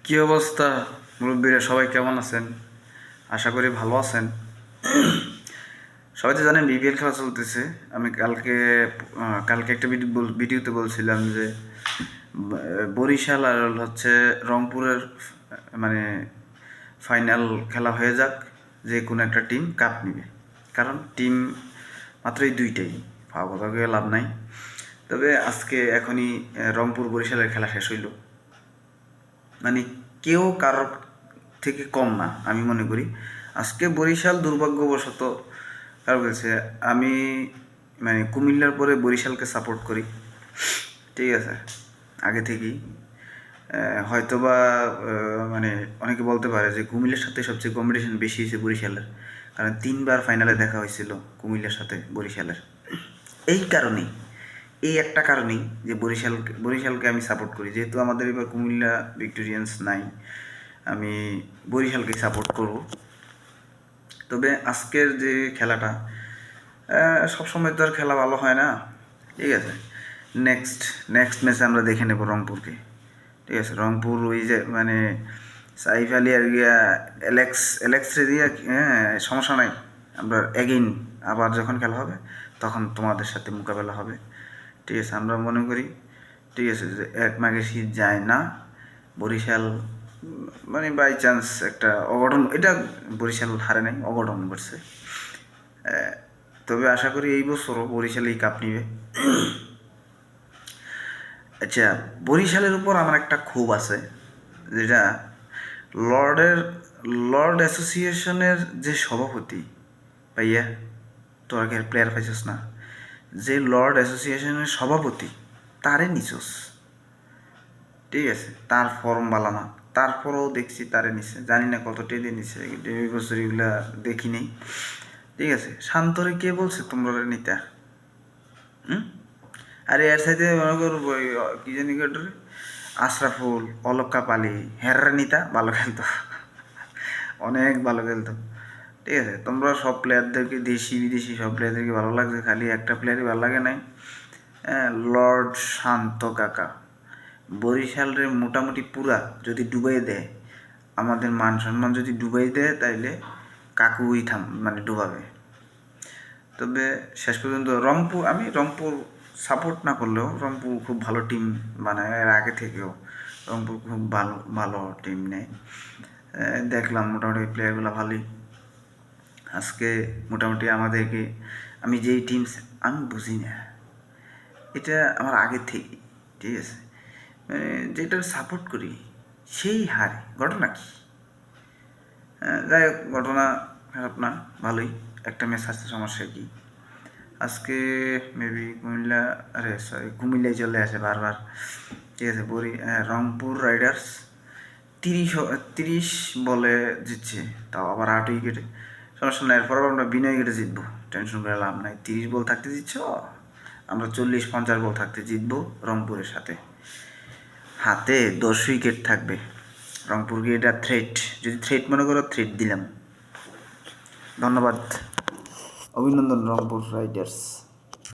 কি অবস্থা মুরব্বীরা, সবাই কেমন আছেন? আশা করি ভালো আছেন। সবাই তো জানেন বিপিএল খেলা চলতেছে। আমি কালকে একটা ভিডিওতে বলছিলাম যে বরিশাল আর হচ্ছে রংপুরের মানে ফাইনাল খেলা হয়ে যাক, যে কোনো একটা টিম কাপ নিবে। কারণ টিম মাত্র এই দুইটাই, পাওয়া কথা লাভ নাই। তবে আজকে এখনই রংপুর বরিশালের খেলা শেষ হইল, মানে কেউ কারোর থেকে কম না আমি মনে করি। আজকে বরিশাল দুর্ভাগ্যবশত কারো কাছে, আমি মানে কুমিল্লার পরে বরিশালকে সাপোর্ট করি, ঠিক আছে, আগে থেকেই। হয়তোবা মানে অনেকে বলতে পারে যে কুমিল্লার সাথে সবচেয়ে কম্পিটিশন বেশি হয়েছে বরিশালের, কারণ 3বার ফাইনালে দেখা হয়েছিল কুমিল্লার সাথে বরিশালের। এই কারণেই, এই একটা কারণেই যে বরিশালকে আমি সাপোর্ট করি। যেহেতু আমাদের এবার কুমিল্লা ভিক্টোরিয়ান্স নাই, আমি বরিশালকে সাপোর্ট করব। তবে আজকের যে খেলাটা, সবসময় তো আর খেলা ভালো হয় না, ঠিক আছে। নেক্সট নেক্সট ম্যাচে আমরা দেখে নেব রংপুরকে, ঠিক আছে। রংপুর ওই যে মানে সাইফ আলী আর গিয়া অ্যালেক্স রে দিয়া, হ্যাঁ সমস্যা নাই, আমরা এগেইন আবার যখন খেলা হবে তখন তোমাদের সাথে মোকাবেলা হবে, ঠিক আছে। আমরা মনে করি, ঠিক আছে, যে এক মাঘে শীত যায় না। বরিশাল মানে বাই চান্স একটা অঘটন, এটা বরিশাল হারে নাই, অঘটন ঘটছে। তবে আশা করি এই বছরও বরিশাল এই কাপ নিবে। আচ্ছা, বরিশালের উপর আমার একটা ক্ষোভ আছে, যেটা লর্ডের লর্ড অ্যাসোসিয়েশনের যে সভাপতি, ভাইয়া তোরা কি প্লেয়ার পাইছিস না? যে লর্ড অ্যাসোসিয়েশনের সভাপতি তারে নিচোস, ঠিক আছে, তার ফর্ম বালা না, তারপরেও দেখছি তারে নিছে, জানি না কত টেনে নিছে, এই বছর এগুলা দেখি নেই, ঠিক আছে। শান্তরে কে বলছে তোমরা নিতে? আরে এর সাথে মনে করবো কি জানি কেটে আশরাফুল, অলকা পালি, হেররা নিতা ভালো খেলতো, অনেক ভালো খেলতো, ঠিক আছে। তোমরা সব প্লেয়ারদেরকে, দেশি বিদেশি সব প্লেয়ারদেরকে ভালো লাগছে, খালি একটা প্লেয়ারই ভালো লাগে নাই, লর্ড শান্ত কাকা। বরিশালের মোটামুটি পুরা যদি ডুবাই দেয়, আমাদের মান সম্মান যদি ডুবাই দেয়, তাইলে কাকুই মানে ডুবাবে। তবে শেষ পর্যন্ত আমি রংপুর সাপোর্ট না করলেও রংপুর খুব ভালো টিম বানায়, এর আগে থেকেও রংপুর খুব ভালো ভালো টিম নেয়। দেখলাম মোটামুটি প্লেয়ারগুলো ভালোই। আজকে মোটামুটি আমাদেরকে, আমি যেই টিম আমি বুঝি না, এটা আমার আগের থেকে, ঠিক আছে, মানে যেটা সাপোর্ট করি সেই হারে, ঘটনা কি? যাই হোক, ঘটনা খারাপ না, ভালোই। একটা ম্যাচ আসতে সমস্যা কি? আজকে মেবি কুমিল্লায় চলে আসে বারবার, ঠিক আছে। রংপুর রাইডার্স 30 বলে জিতছে, তাও আবার 8 উইকেটে, সমস্যা নাই। এরপর আমরা বিনা উইকেটে জিতবো, টেনশন করে লাভ নাই। 30 বল থাকতে জিতছ, আমরা 40-50 বল থাকতে জিতবো রংপুরের সাথে। হাতে 10 উইকেট থাকবে, রংপুরকে এটা থ্রেট, যদি থ্রেট মনে করো, থ্রেট দিলাম। ধন্যবাদ, অভিনন্দন রংপুর রাইডার্স।